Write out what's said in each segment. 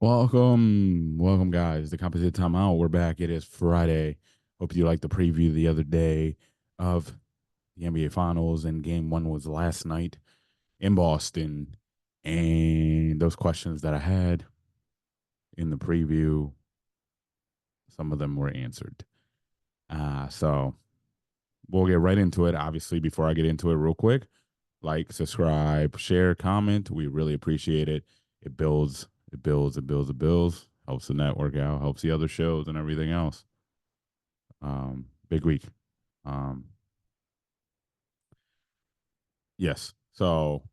Welcome, guys. The composite timeout. We're back. It is Friday. Hope you liked the preview the other day of the NBA Finals, and Game One was last night in Boston. And those questions that I had in the preview, some of them were answered. So we'll get right into it. Obviously, before I get into it, real quick, like, subscribe, share, comment. We really appreciate it. It builds, it builds. Helps the network out, helps the other shows and everything else. Big week. Um, yes. So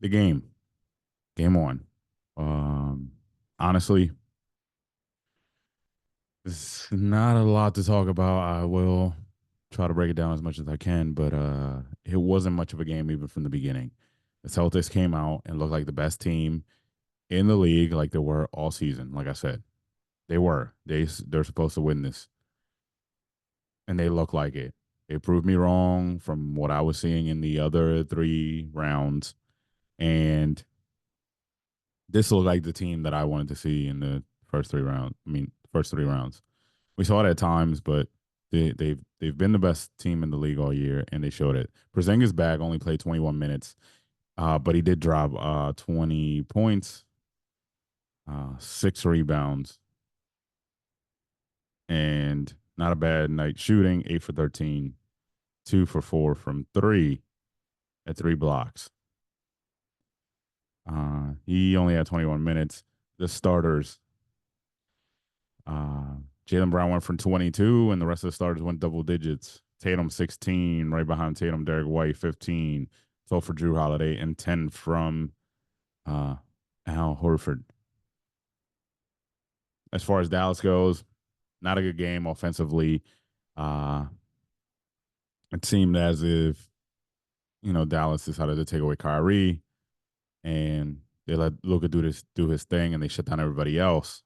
the game one. Um, honestly, there's not a lot to talk about. I will try to break it down as much as I can, but it wasn't much of a game even from the beginning. The Celtics came out and looked like the best team in the league, like they were all season. Like I said, they were. They're supposed to win this, and they look like it. They proved me wrong from what I was seeing in the other three rounds, and this looked like the team that I wanted to see in the first three rounds. I mean, first three rounds. We saw it at times, but they've been the best team in the league all year, and they showed it. Porzingis back only played 21 minutes, but he did drop 20 points, 6 rebounds, and not a bad night shooting. 8 for 13, 2 for 4 from three at 3 blocks. He only had 21 minutes. The starters, uh, Jalen Brown went from 22, and the rest of the starters went double digits. Tatum 16, right behind Tatum, Derek White 15, 12 for Drew Holiday, and 10 from uh, Al Horford. As far as Dallas goes, not a good game offensively. Uh, it seemed as if Dallas decided to take away Kyrie, and they let Luka do his thing, and they shut down everybody else.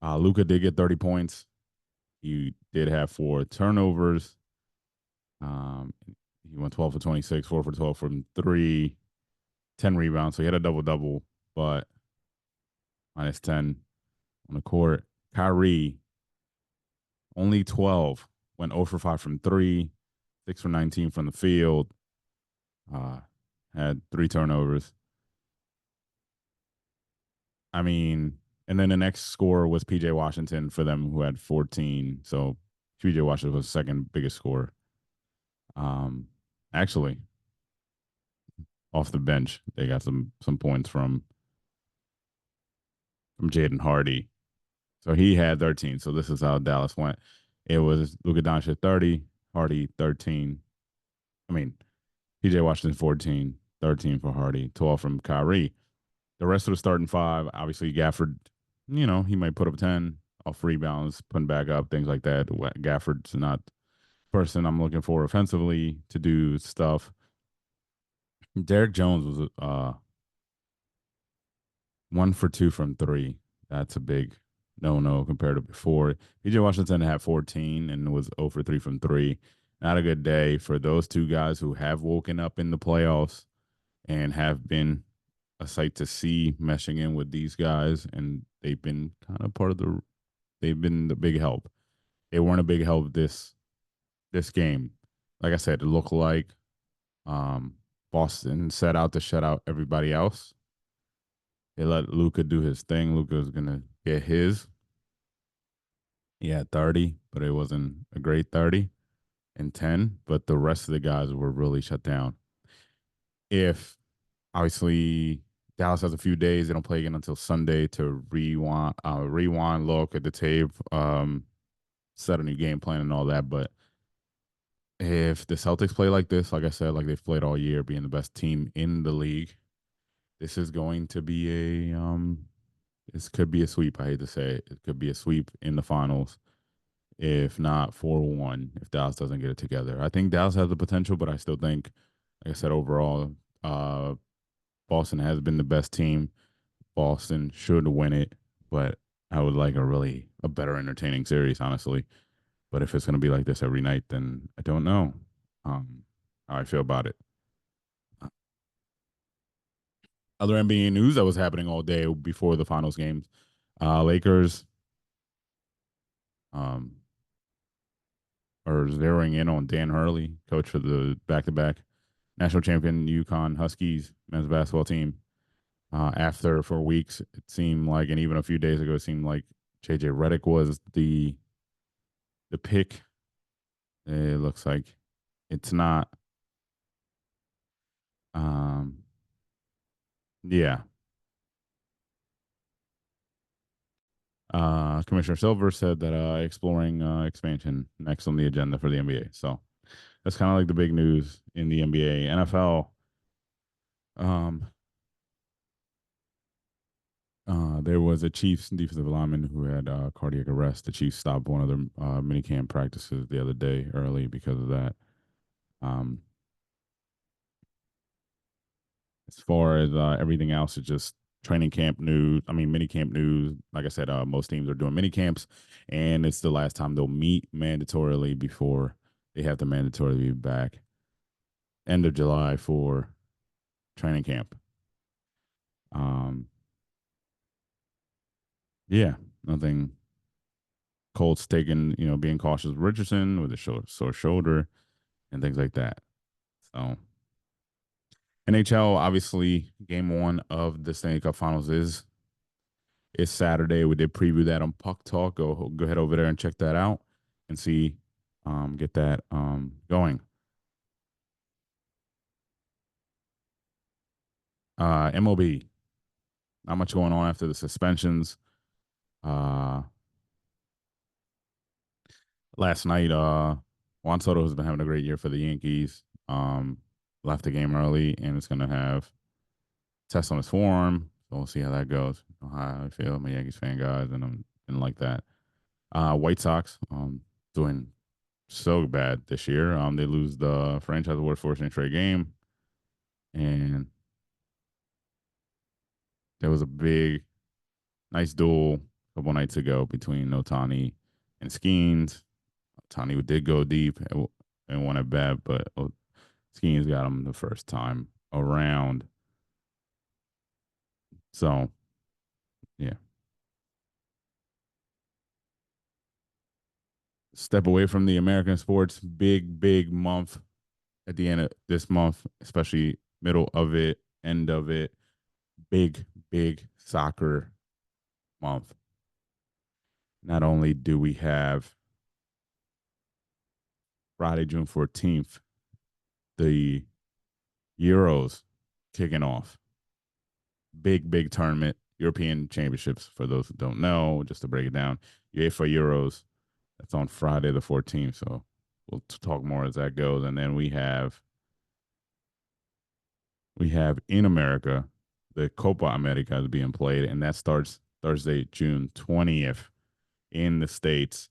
Luka did get 30 points. He did have 4 turnovers. He went 12 for 26, 4 for 12 from three, 10 rebounds. So he had a double double, but minus 10 on the court. Kyrie, only 12, went 0 for 5 from three, 6 for 19 from the field, uh, had 3 turnovers. I mean, and then the next score was PJ Washington for them, who had 14. So PJ Washington was the second biggest scorer. Um, Actually, off the bench, they got some points from Jaden Hardy. So he had 13. So this is how Dallas went. It was Luka Doncic 30, Hardy 13. I mean, PJ Washington 14, 13 for Hardy, 12 from Kyrie. The rest of the starting five, obviously Gafford, he might put up 10 off rebounds, putting back up, things like that. Gafford's not the person I'm looking for offensively to do stuff. Derek Jones was 1 for 2 from three. That's a big no compared to before. PJ Washington had 14 and was 0 for 3 from three. Not a good day for those two guys who have woken up in the playoffs and have been a sight to see meshing in with these guys. And they've been kind of they've been the big help. They weren't a big help this game. Like I said, it looked like um, Boston set out to shut out everybody else. They let Luka do his thing. Luka was gonna get his. He had 30, but it wasn't a great 30 and 10. But the rest of the guys were really shut down. If obviously Dallas has a few days, they don't play again until Sunday to rewind, look at the tape, set a new game plan and all that. But if the Celtics play like this, like I said, like they've played all year, being the best team in the league, this is going to be this could be a sweep. I hate to say it. It could be a sweep in the finals, if not 4-1, if Dallas doesn't get it together. I think Dallas has the potential, but I still think, like I said, overall, Boston has been the best team. Boston should win it, but I would like a better entertaining series, honestly. But if it's going to be like this every night, then I don't know um, how I feel about it. Other NBA news that was happening all day before the finals games. Lakers um, are zeroing in on Dan Hurley, coach for the back-to-back national champion UConn Huskies men's basketball team. After for weeks, it seemed like, and even a few days ago, it seemed like JJ Redick was the pick. It looks like it's not. Um, yeah. Commissioner Silver said that exploring expansion next on the agenda for the NBA. So that's kind of like the big news in the NBA. NFL. Um, there was a Chiefs defensive lineman who had cardiac arrest. The Chiefs stopped one of their minicamp practices the other day early because of that. Um, as far as everything else, it's just training camp news. I mean, mini camp news. Like I said, most teams are doing mini camps, and it's the last time they'll meet mandatorily before they have to mandatorily be back end of July for training camp. Um, yeah, nothing. Colts taking, being cautious with Richardson with a sore shoulder and things like that. So NHL, obviously, game one of the Stanley Cup Finals is Saturday. We did preview that on Puck Talk. Go head over there and check that out and see, get that going. MLB, not much going on after the suspensions. Uh, Last night, Juan Soto has been having a great year for the Yankees. Left the game early and it's gonna have test on his forearm. So we'll see how that goes. You know how I feel. I'm a Yankees fan, guys, and I'm and like that. White Sox, doing so bad this year. They lose the franchise award 14th straight game, and there was a big, nice duel a couple nights ago between Otani and Skeens. Otani did go deep and won at bat, but Skeens got him the first time around. So yeah, step away from the American sports. Big month at the end of this month, especially middle of it, end of it. Big soccer month. Not only do we have Friday, June 14th, the Euros kicking off. Big tournament, European Championships, for those who don't know, just to break it down. UEFA Euros, that's on Friday the 14th. So we'll talk more as that goes. And then we have in America, the Copa America is being played, and that starts Thursday, June 20th in the States.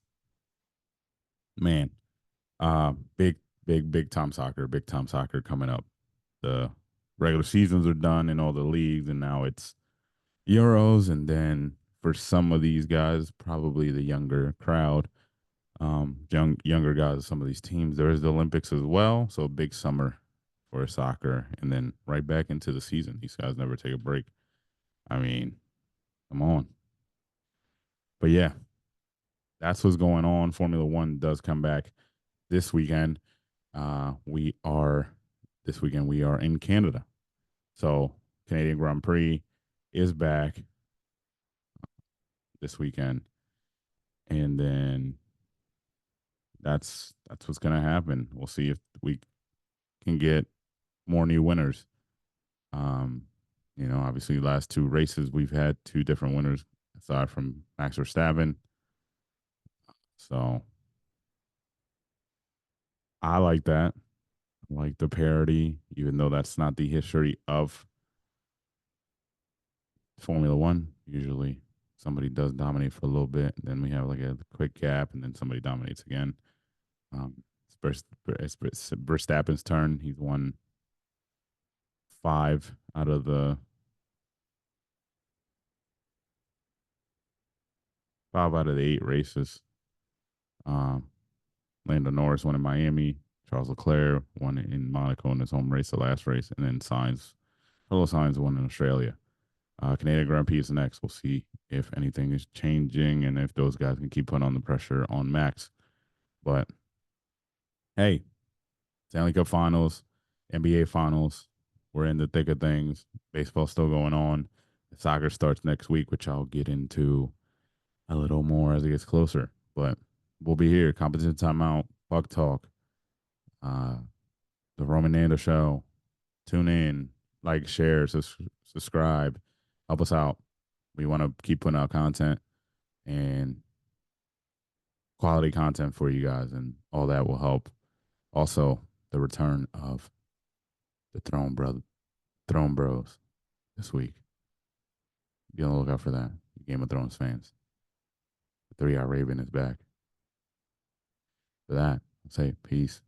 Man, big, big time soccer, big time soccer coming up. The regular seasons are done in all the leagues, and now it's Euros. And then for some of these guys, probably the younger crowd, younger guys of some of these teams, there is the Olympics as well. So big summer for soccer, and then right back into the season. These guys never take a break. I mean, come on. But yeah, that's what's going on. Formula One does come back this weekend. We are this weekend. We are in Canada, so Canadian Grand Prix is back this weekend, and then that's what's going to happen. We'll see if we can get more new winners. Um, obviously, last two races we've had two different winners aside from Max Verstappen. So I like that. I like the parity, even though that's not the history of Formula One. Usually somebody does dominate for a little bit, then we have like a quick gap, and then somebody dominates again. It's Verstappen's turn. He's won five out of the eight races. Um, Lando Norris won in Miami. Charles Leclerc won in Monaco in his home race, the last race, and then Sainz Carlos Sainz won in Australia. Canadian Grand Prix is next. We'll see if anything is changing and if those guys can keep putting on the pressure on Max. But hey, Stanley Cup Finals, NBA Finals, we're in the thick of things. Baseball's still going on. Soccer starts next week, which I'll get into a little more as it gets closer. But we'll be here. Competition Timeout, Buck Talk, uh, the Roman Nando Show. Tune in, like, share, subscribe, help us out. We want to keep putting out content and quality content for you guys, and all that will help. Also, the return of the Throne Bros this week. Be on the lookout for that. Game of Thrones fans. The 3 Hour Raven is back. For that, I'll say peace.